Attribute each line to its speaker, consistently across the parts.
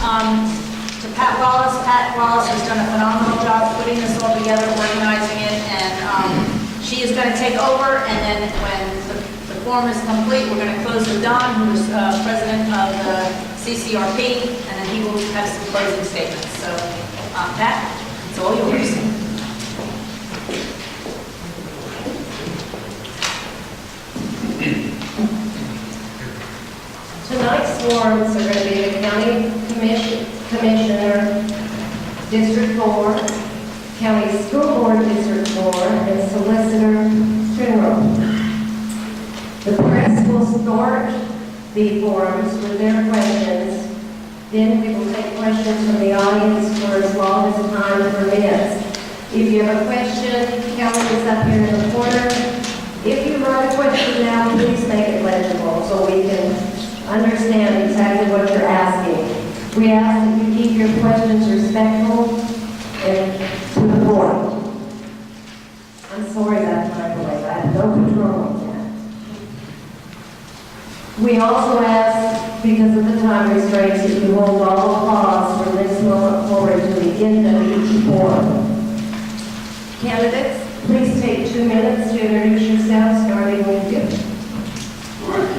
Speaker 1: to Pat Wallace. Pat Wallace has done a phenomenal job putting this all together, organizing it, and she is going to take over, and then when the form is complete, we're going to close with Don, who is president of the CCRP, and then he will have some closing statements. So, Pat, it's all yours.
Speaker 2: Tonight's forms are going to be the County Commissioner, District 4, County School Board, District 4, and Solicitor General. The press will sort the forms with their questions. Then we will take questions from the audience for as long as time permits. If you have a question, Kelly is up here in the corner. If you write a question down, please make it legible so we can understand exactly what you're asking. We ask that you keep your questions respectful and to the point. I'm sorry about the microwave. I have no control on that. We also ask, because of the time restraints, that you hold all applause from this moment forward to the end of each form. Candidates, please take 2 minutes to introduce yourselves, starting with you.
Speaker 3: All right.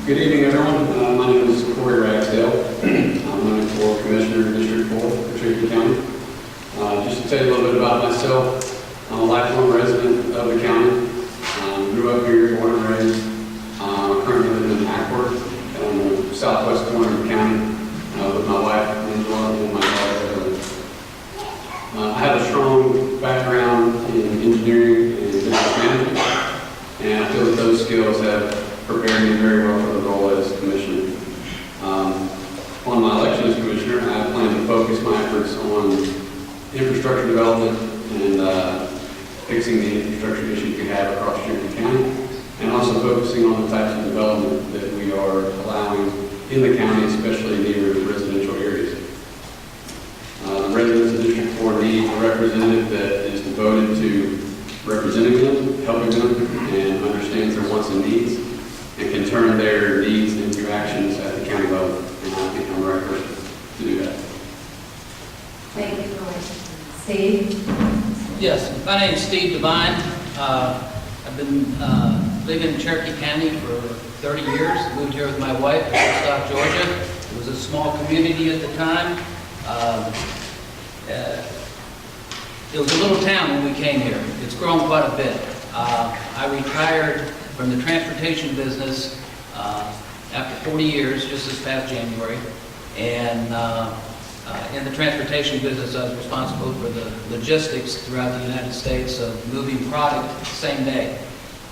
Speaker 3: Good evening, everyone. My name is Corey Ragsdale. I'm running for Commissioner in District 4 for Cherokee County. Just to tell you a little bit about myself, I'm a lifelong resident of the county. Grew up here, born and raised. Currently live in Hackworth, on the southwest corner of the county, with my wife, Angela, and my daughter. I have a strong background in engineering and business management, and I feel that those skills have prepared me very well for the role as commissioner. On my election as commissioner, I plan to focus my efforts on infrastructure development and fixing the infrastructure issues we have across Cherokee County, and also focusing on the types of development that we are allowing in the county, especially near residential areas. The residents of District 4 need a representative that is devoted to representing them, helping them, and understands their wants and needs, and can turn their needs into actions at the county level. And I think I'm the right person to do that.
Speaker 2: Thank you, Corey. Steve?
Speaker 4: Yes, my name is Steve Devine. I've been living in Cherokee County for 30 years. Moved here with my wife in Woodstock, Georgia. It was a small community at the time. It was a little town when we came here. It's grown quite a bit. I retired from the transportation business after 40 years, just this past January. And in the transportation business, I was responsible for the logistics throughout the United States of moving product the same day.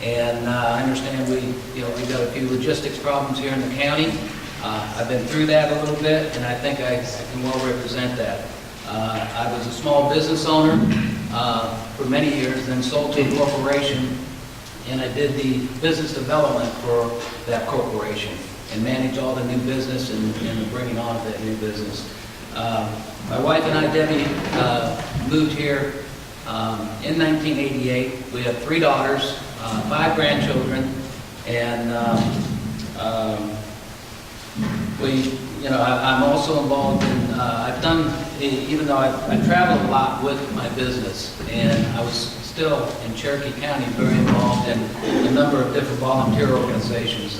Speaker 4: And I understand we've got a few logistics problems here in the county. I've been through that a little bit, and I think I can well represent that. I was a small business owner for many years, then sold to a corporation, and I did the business development for that corporation and managed all the new business and the bringing on of that new business. My wife and I, Debbie, moved here in 1988. We have 3 daughters, 5 grandchildren, and I'm also involved in, even though I traveled a lot with my business, and I was still in Cherokee County very involved in a number of different volunteer organizations.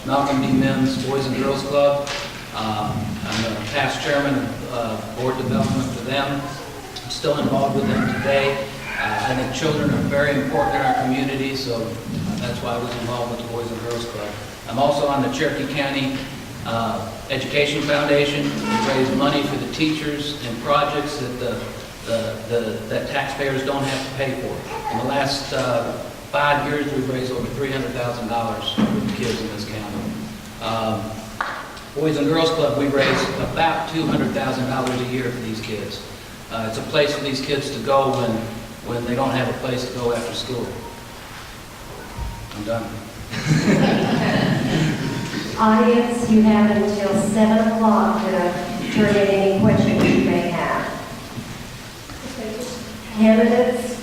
Speaker 4: Malcolm D. Mims Boys and Girls Club. I'm a past chairman of board development for them. I'm still involved with them today. I think children are very important in our community, so that's why I was involved with the Boys and Girls Club. I'm also on the Cherokee County Education Foundation. We raise money for the teachers and projects that that taxpayers don't have to pay for. In the last 5 years, we've raised over $300,000 for the kids in this county. Boys and Girls Club, we raise about $200,000 a year for these kids. It's a place for these kids to go when they don't have a place to go after school. I'm done.
Speaker 2: Audience, you have until 7 o'clock to turn in any questions you may have. Candidates,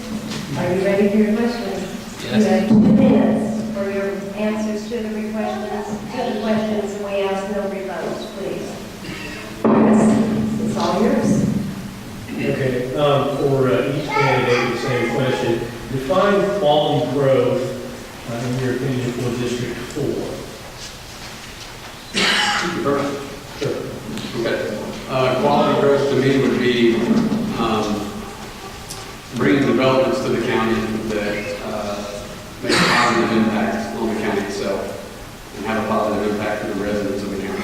Speaker 2: are you ready for your questions?
Speaker 4: Yes.
Speaker 2: You have 2 minutes for your answers to the questions, and we ask no rebuttals, please.
Speaker 5: Okay, for each candidate, the same question. Define quality growth, in your opinion, for District 4.
Speaker 3: Sure. Okay. Quality growth to me would be bringing developments to the county that make a positive impact on the county itself and have a positive impact on the residents of the county.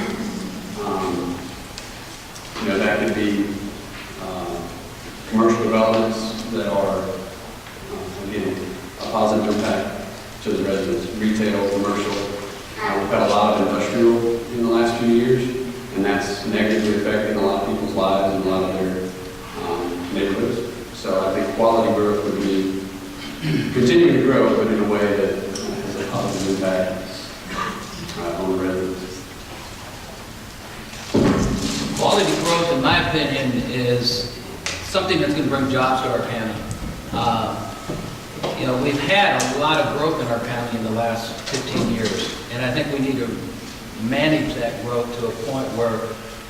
Speaker 3: That could be commercial developments that are, again, a positive impact to the residents, retail, commercial. We've had a lot of industrial in the last few years, and that's negatively affecting a lot of people's lives and a lot of their neighborhoods. So I think quality growth would be continuing to grow, but in a way that has a positive impact on the residents.
Speaker 4: Quality growth, in my opinion, is something that's going to bring jobs to our county. We've had a lot of growth in our county in the last 15 years, and I think we need to manage that growth to a point where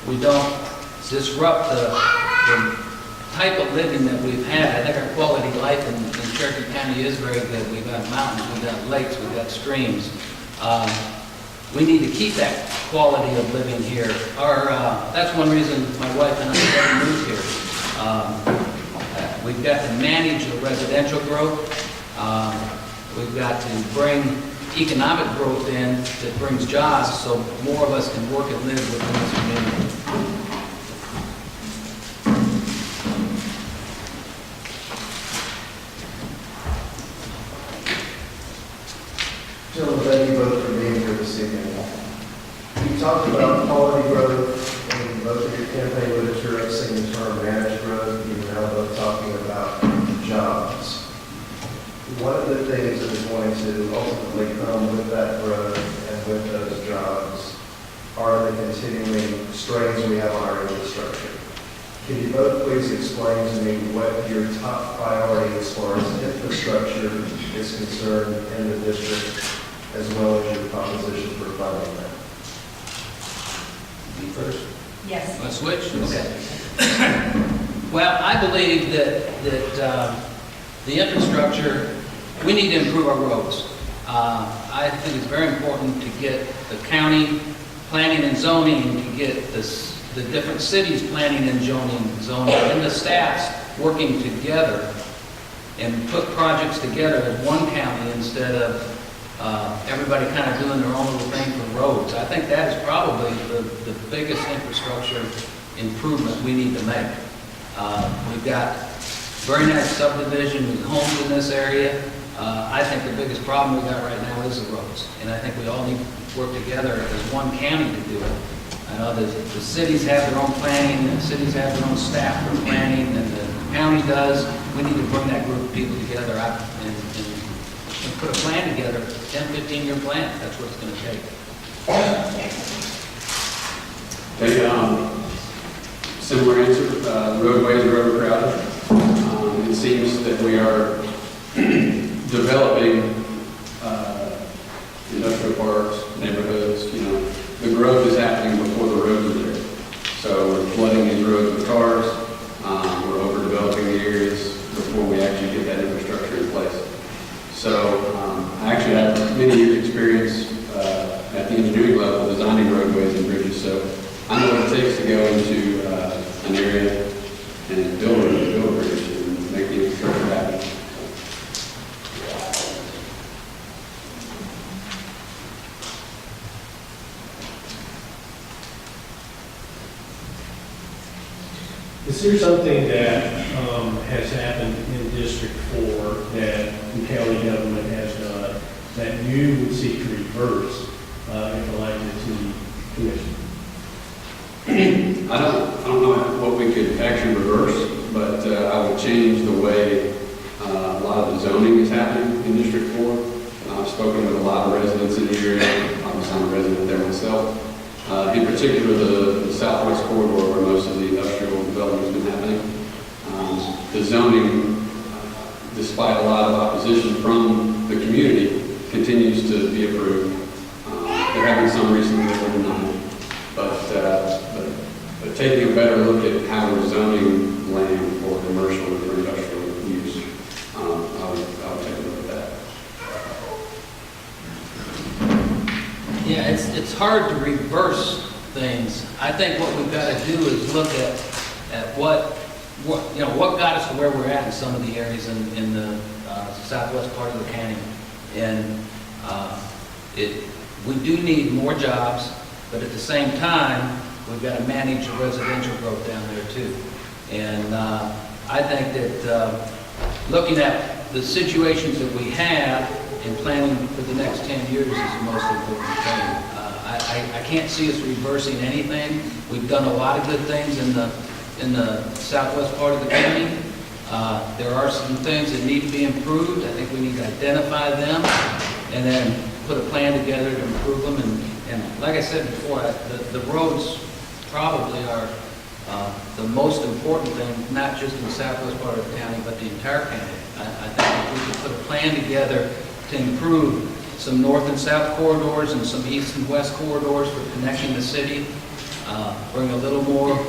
Speaker 4: we don't disrupt the type of living that we've had. I think our quality of life in Cherokee County is very good. We've got mountains, we've got lakes, we've got streams. We need to keep that quality of living here. That's one reason my wife and I moved here. We've got to manage the residential growth. We've got to bring economic growth in that brings jobs so more of us can work and live within this community.
Speaker 6: Gentlemen, thank you both for being here this evening. You talked about quality growth in both of your campaign literature, I've seen the term managed growth, you're now both talking about jobs. One of the things that is going to ultimately come with that growth and with those jobs are the continuing strains we have on our infrastructure. Can you both please explain to me what your top priority as far as infrastructure is concerned in the district, as well as your proposition for funding that?
Speaker 3: You first.
Speaker 1: Yes.
Speaker 4: Want to switch? Okay. Well, I believe that the infrastructure, we need to improve our roads. I think it's very important to get the county planning and zoning, to get the different cities planning and zoning, and the staffs working together and put projects together as one county instead of everybody kind of doing their own little thing for roads. I think that is probably the biggest infrastructure improvement we need to make. We've got very nice subdivision with homes in this area. I think the biggest problem we've got right now is the roads, and I think we all need to work together as one county to do it. I know that the cities have their own planning, the cities have their own staff for planning, and the county does. We need to bring that group of people together and put a plan together, 10, 15-year plan. That's what it's going to take.
Speaker 3: Similar answer. Roadways are overcrowded. It seems that we are developing industrial parks, neighborhoods. The growth is happening before the roads are there. So we're flooding these roads with cars. We're overdeveloping the areas before we actually get that infrastructure in place. So I actually have many years' experience at the engineering level designing roadways and bridges. So I know what it takes to go into an area and build a bridge and make the infrastructure happen.
Speaker 5: Is there something that has happened in District 4 that the county government has done that you would seek to reverse if elected to the commission?
Speaker 3: I don't know what we could actually reverse, but I would change the way a lot of the zoning is happening in District 4. I've spoken with a lot of residents in the area. Obviously, I'm a resident there myself. In particular, the southwest corridor where most of the industrial development has been happening. The zoning, despite a lot of opposition from the community, continues to be approved. There have been some recently that were denied, but taking a better look at how we're zoning land for commercial and for industrial use. I'll take a look at that.
Speaker 4: Yeah, it's hard to reverse things. I think what we've got to do is look at what got us to where we're at in some of the areas in the southwest part of the county. And we do need more jobs, but at the same time, we've got to manage the residential growth down there too. And I think that looking at the situations that we have and planning for the next 10 years is the most important thing. I can't see us reversing anything. We've done a lot of good things in the southwest part of the county. There are some things that need to be improved. I think we need to identify them and then put a plan together to improve them. And like I said before, the roads probably are the most important thing, not just in the southwest part of the county, but the entire county. I think if we could put a plan together to improve some north and south corridors and some east and west corridors for connecting the city, bring a little more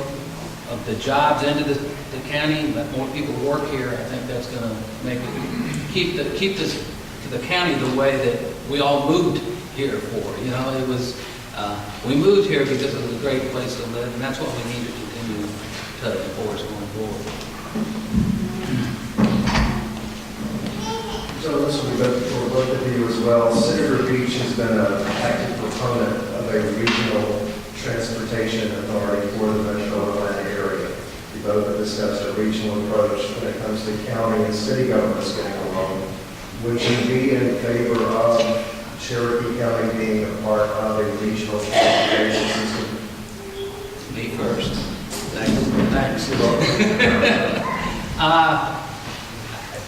Speaker 4: of the jobs into the county, let more people work here, I think that's going to make it, keep the county the way that we all moved here for. You know, it was, we moved here because it was a great place to live, and that's what we need to continue to enforce going forward.
Speaker 6: So this will be good for both of you as well. Senator Beach has been an active proponent of a regional transportation authority for the metro Atlanta area. You both have discussed a regional approach when it comes to county and city governments getting along. Would you be in favor of Cherokee County being a part of a regional transportation system?
Speaker 4: Me first. Thanks.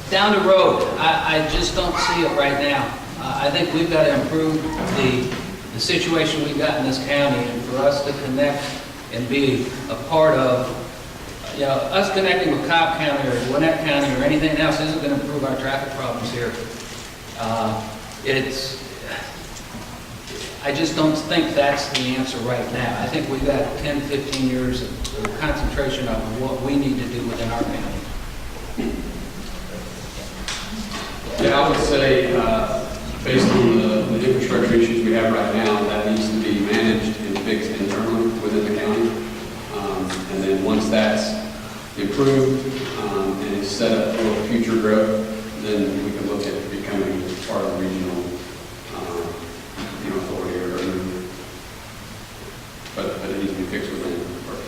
Speaker 4: Down the road, I just don't see it right now. I think we've got to improve the situation we've got in this county, and for us to connect and be a part of, you know, us connecting with Cobb County or Gwinnett County or anything else isn't going to improve our traffic problems here. I just don't think that's the answer right now. I think we've got 10, 15 years of concentration of what we need to do within our county.
Speaker 3: Yeah, I would say, based on the infrastructure issues we have right now, that needs to be managed and fixed internally within the county. And then once that's improved and is set up for future growth, then we can look at becoming part of the regional authority or but it needs to be fixed within first.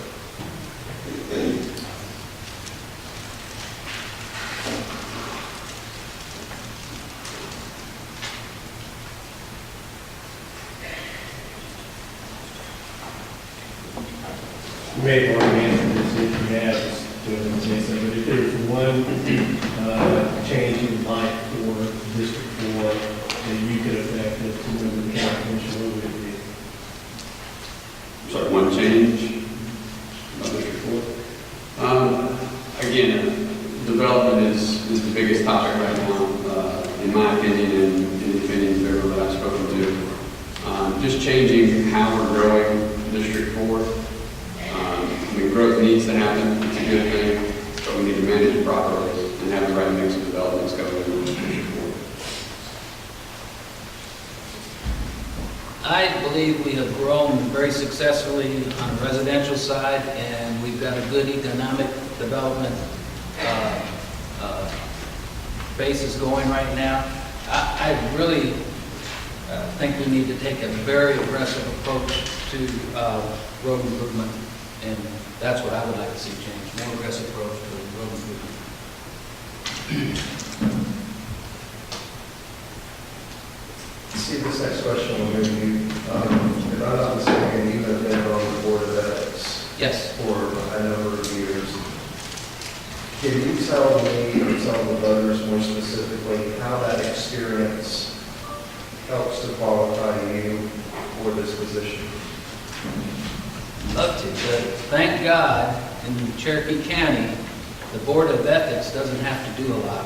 Speaker 5: You may have already answered this if you have, to say so, but if there's one change you'd like for District 4 that you could affect it to move the county commission, what would it be?
Speaker 3: So one change about District 4. Again, development is the biggest topic right now, in my opinion and in the opinions of everyone that I've spoken to. Just changing how we're growing District 4. Growth needs to happen, it's a good thing, but we need to manage it properly and have the right mix of developments going in District 4.
Speaker 4: I believe we have grown very successfully on the residential side, and we've got a good economic development basis going right now. I really think we need to take a very aggressive approach to road improvement, and that's what I would like to see change, more aggressive approach to road improvement.
Speaker 6: See, this next question will move you. If I'm not mistaken, you have been on the board of ethics
Speaker 4: Yes.
Speaker 6: for a number of years. Can you tell me or tell the voters more specifically how that experience helps to qualify you for this position?
Speaker 4: Love to, but thank God in Cherokee County, the Board of Ethics doesn't have to do a lot.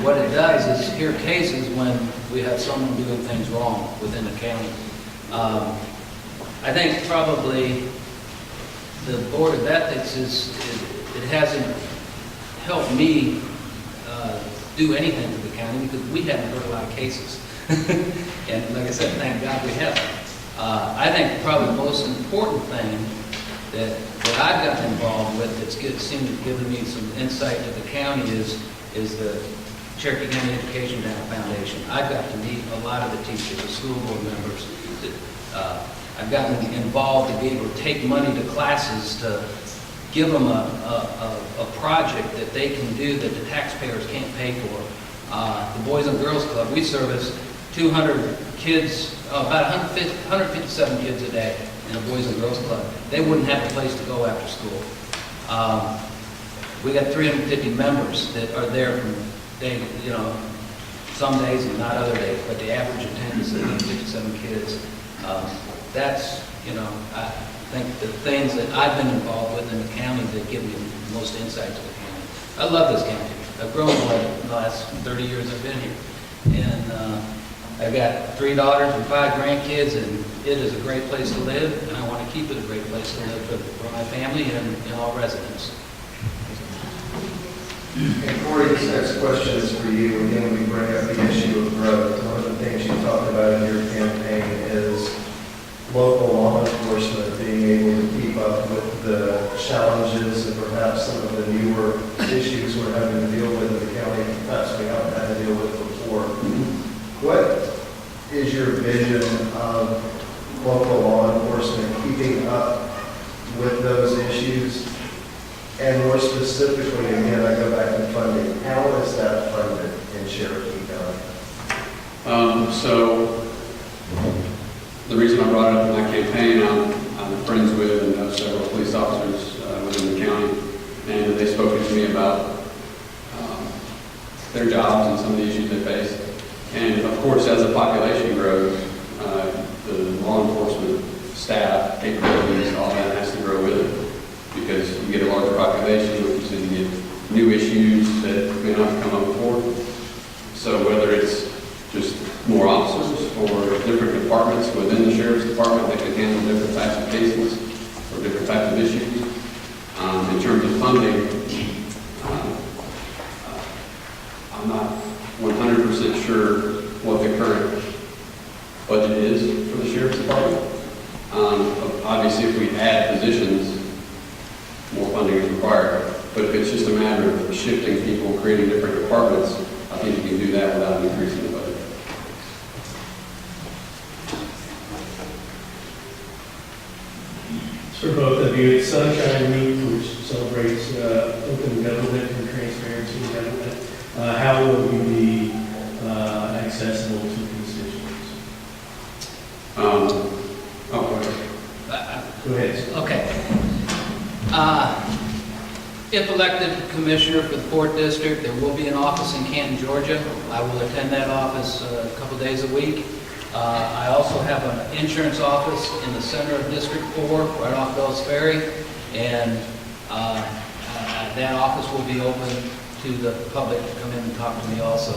Speaker 4: What it does is hear cases when we have someone doing things wrong within the county. I think probably the Board of Ethics it hasn't helped me do anything for the county because we haven't heard a lot of cases. And like I said, thank God we haven't. I think probably the most important thing that I've gotten involved with that's seemed to give me some insight to the county is the Cherokee County Education Foundation. I've got to meet a lot of the teachers, the school board members. I've gotten involved to be able to take money to classes to give them a project that they can do that the taxpayers can't pay for. The Boys and Girls Club, we service 200 kids, about 157 kids a day in a Boys and Girls Club. They wouldn't have a place to go after school. We got 350 members that are there from day, some days and not other days, but the average attendance is 157 kids. That's, I think the things that I've been involved with in the county that give me the most insight to the county. I love this county. I've grown up in the last 30 years I've been here. And I've got 3 daughters and 5 grandkids, and it is a great place to live, and I want to keep it a great place to live for my family and all residents.
Speaker 6: And Corey, this next question is for you. Again, we bring up the issue of growth. One of the things you talked about in your campaign is local law enforcement being able to keep up with the challenges and perhaps some of the newer issues we're having to deal with in the county, perhaps we haven't had to deal with before. What is your vision of local law enforcement keeping up with those issues? And more specifically, again, I go back to funding. How is that funded in Cherokee County?
Speaker 3: So the reason I brought it up in my campaign, I'm friends with and know several police officers within the county, and they spoke to me about their jobs and some of the issues they face. And of course, as the population grows, the law enforcement staff, capabilities, all that has to grow with it. Because you get a larger population, like you said, you get new issues that may not have come up before. So whether it's just more officers or different departments within the sheriff's department that can handle different types of cases or different types of issues. In terms of funding, I'm not 100% sure what the current budget is for the sheriff's department. Obviously, if we add positions, more funding is required. But if it's just a matter of shifting people, creating different departments, I think you can do that without increasing the budget.
Speaker 5: For both of you, it's Sunshine Week, which celebrates open government and transparency in government. How will you be accessible to constituents?
Speaker 3: Go ahead.
Speaker 5: Go ahead.
Speaker 4: Okay. If elected commissioner for the 4th District, there will be an office in Canton, Georgia. I will attend that office a couple days a week. I also have an insurance office in the center of District 4, right off Bells Ferry, and that office will be open to the public to come in and talk to me also.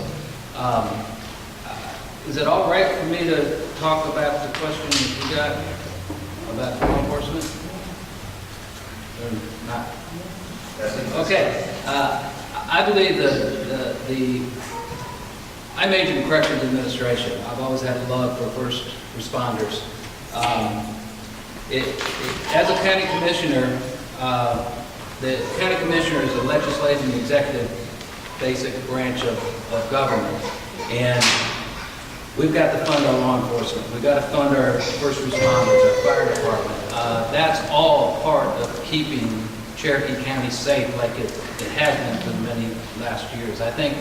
Speaker 4: Is it all right for me to talk about the question that you got about law enforcement? Or not? Okay. I believe I majored in corrections administration. I've always had a love for first responders. As a county commissioner, the county commissioner is the legislative and executive basic branch of government. And we've got to fund our law enforcement. We've got to fund our first responders, our fire department. That's all part of keeping Cherokee County safe like it has been for many last years. I think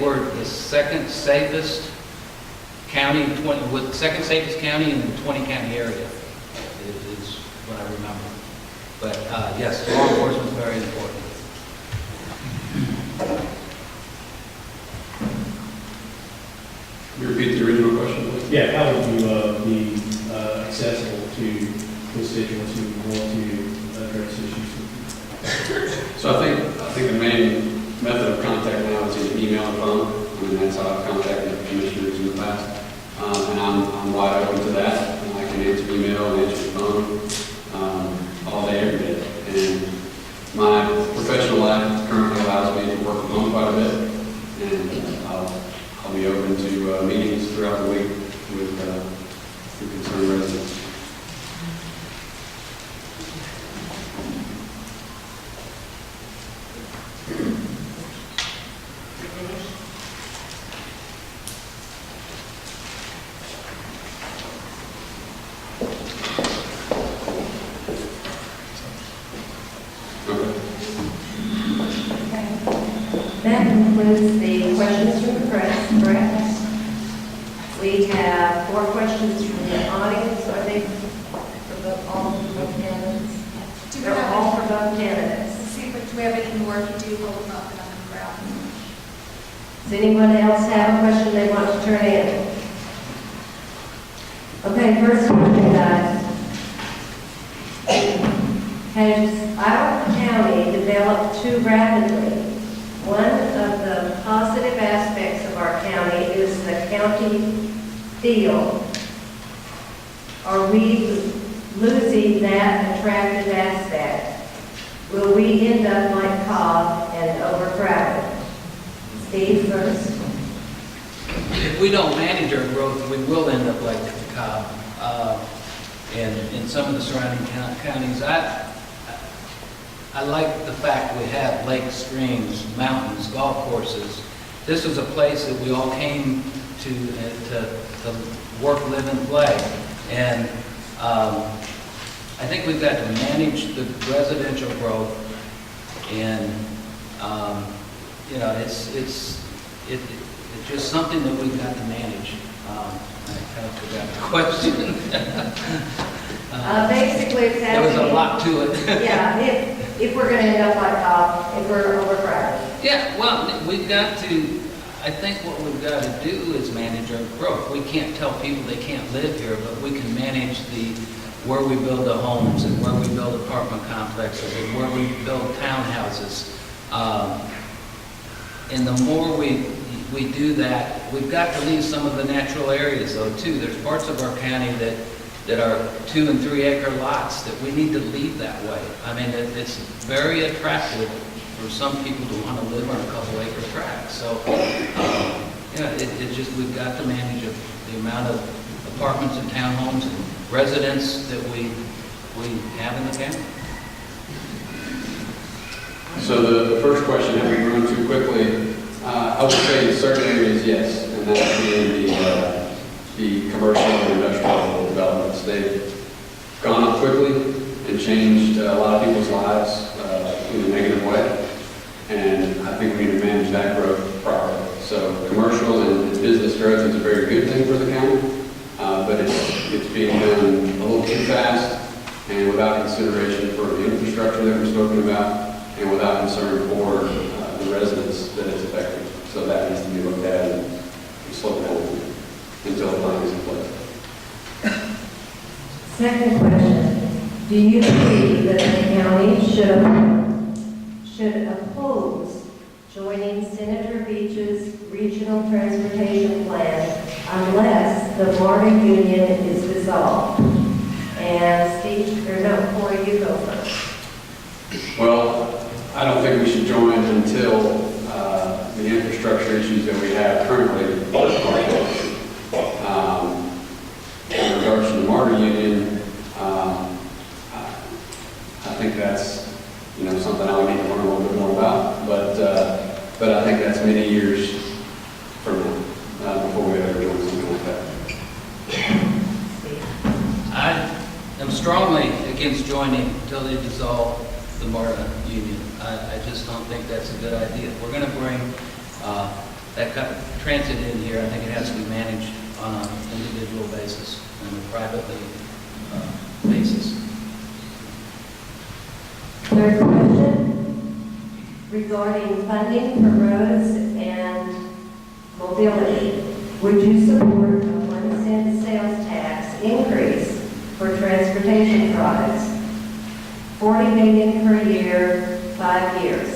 Speaker 4: we're the second safest county, second safest county in the 20-county area, is what I remember. But yes, law enforcement is very important.
Speaker 3: Can you repeat the original question, please?
Speaker 5: Yeah, how would you be accessible to constituents who want to address issues?
Speaker 3: So I think the main method of contact now is either email or phone. I mean, that's how I've contacted commissioners in the past. And I'm wide open to that. And I can answer email and answer the phone all day, every day. open to meetings throughout the week with the concerned residents.
Speaker 2: That concludes the questions from the press, correct? We have 4 questions from the audience. Are they all for both candidates?
Speaker 7: Do we
Speaker 2: They're
Speaker 7: have
Speaker 2: all
Speaker 7: any,
Speaker 2: for both candidates.
Speaker 7: see, but do we have any more to do while we're not on the ground?
Speaker 2: Does anyone else have a question they want to turn in? Okay, first question, guys. Has our county developed too rapidly? One of the positive aspects of our county is the county feel. Are we losing that attractive aspect? Will we end up like Cobb and overcrowded? Steve first.
Speaker 4: If we don't manage our growth, we will end up like Cobb and in some of the surrounding counties. I like the fact we have lakes, streams, mountains, golf courses. This is a place that we all came to work, live, and play. And I think we've got to manage the residential growth, and you know, it's just something that we've got to manage. I kind of forgot the question.
Speaker 2: Basically, it's
Speaker 4: There was a
Speaker 2: asking,
Speaker 4: lot to it.
Speaker 2: yeah, if we're going to end up like Cobb, if we're overcrowded.
Speaker 4: Yeah, well, we've got to, I think what we've got to do is manage our growth. We can't tell people they can't live here, but we can manage where we build the homes and where we build apartment complexes and where we build townhouses. And the more we do that, we've got to leave some of the natural areas though too. There's parts of our county that are 2 and 3 acre lots that we need to leave that way. I mean, it's very attractive for some people to want to live on a couple acre tracts. So, yeah, it just, we've got to manage the amount of apartments and townhomes and residents that we have in the county.
Speaker 3: So the first question, have we grown too quickly? I would say in certain areas, yes, and that being the commercial and industrial developments. They've gone up quickly and changed a lot of people's lives in a negative way, and I think we need to manage that growth properly. So commercial and business growth is a very good thing for the county, but it's being done a little too fast and without consideration for the infrastructure that we're talking about, and without concern for the residents that it's affecting. So that needs to be looked at and slowed down until the plan is in place.
Speaker 2: Second question, do you believe that the county should oppose joining Senator Beach's regional transportation plan unless the MARTA union is dissolved? And Steve, or no, Corey, you go first.
Speaker 3: Well, I don't think we should join until the infrastructure issues that we have currently are fixed. In regards to the MARTA union, I think that's something I would need to learn a little bit more about. But I think that's many years from now before we ever join something like that.
Speaker 4: I am strongly against joining until they dissolve the MARTA union. I just don't think that's a good idea. If we're going to bring that kind of transit in here, I think it has to be managed on an individual basis and a privately basis.
Speaker 2: Third question, regarding funding for roads and mobility, would you support a 1 cent sales tax increase for transportation products? $40 million per year, 5 years.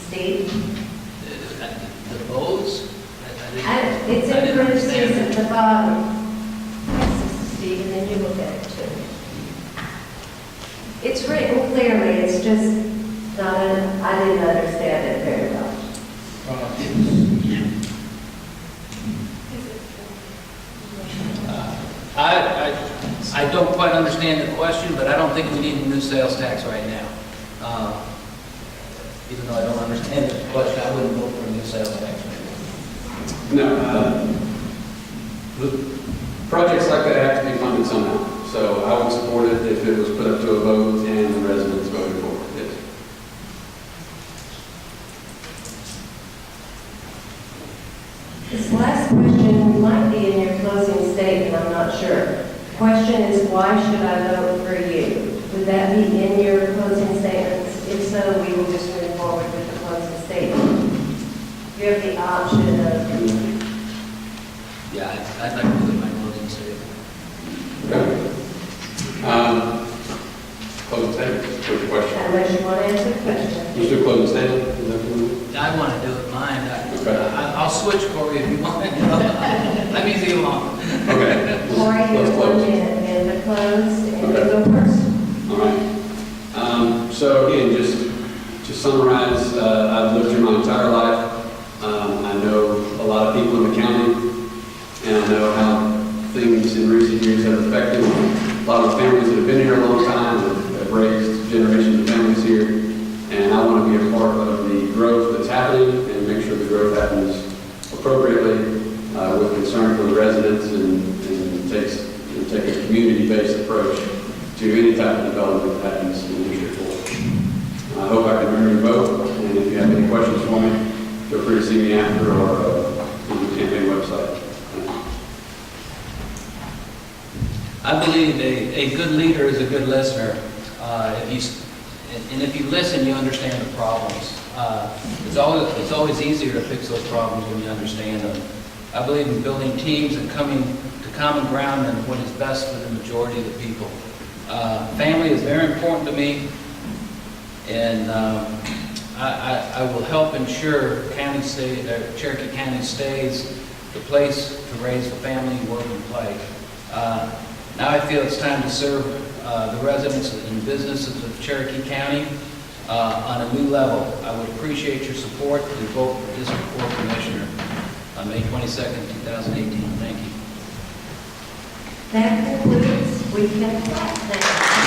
Speaker 2: Steve?
Speaker 4: The Bose?
Speaker 2: It's in parentheses at the bottom. Steve, and then you look at it too. It's written clearly, it's just not, I didn't understand it very well.
Speaker 4: I don't quite understand the question, but I don't think we need a new sales tax right now. Even though I don't understand the question, I wouldn't vote for a new sales tax right now.
Speaker 3: No, projects like that have to be funded somehow. So I would support it if it was put up to a vote and the residents voted for it. Yes.
Speaker 2: This last question might be in your closing statement, I'm not sure. The question is, why should I vote for you? Would that be in your closing statements? If so, we will just move forward with the closing statement. You have the option of,
Speaker 4: Yeah, I'd like to put my closing statement.
Speaker 3: Okay. Closing statement, what's your question?
Speaker 2: unless you want to answer the question.
Speaker 3: Just do a closing statement? Is that what you want?
Speaker 4: I want to do it mine.
Speaker 3: Okay.
Speaker 4: I'll switch, Corey, if you want. Let me see along.
Speaker 3: Okay.
Speaker 2: Corey, you
Speaker 3: Let's
Speaker 2: have 1
Speaker 3: close.
Speaker 2: minute, and the close, and you
Speaker 3: Okay.
Speaker 2: go first.
Speaker 3: All right. So again, just to summarize, I've lived here my entire life. I know a lot of people in the county, and I know how things in recent years have affected a lot of families that have been here a long time, and have raised generations of families here. And I want to be a part of the growth that's happening and make sure the growth happens appropriately with concern for the residents and take a community-based approach to any type of development that happens in District 4. I hope I can earn your vote, and if you have any questions for me, feel free to see me after or on the campaign website.
Speaker 4: I believe a good leader is a good listener. And if you listen, you understand the problems. It's always easier to fix those problems when you understand them. I believe in building teams and coming to common ground and what is best for the majority of the people. Family is very important to me, and I will help ensure Cherokee County stays the place to raise a family, work, and play. Now I feel it's time to serve the residents and businesses of Cherokee County on a new level. I would appreciate your support and vote for District 4 Commissioner on May 22nd, 2018. Thank you.
Speaker 2: That concludes, we can clap now.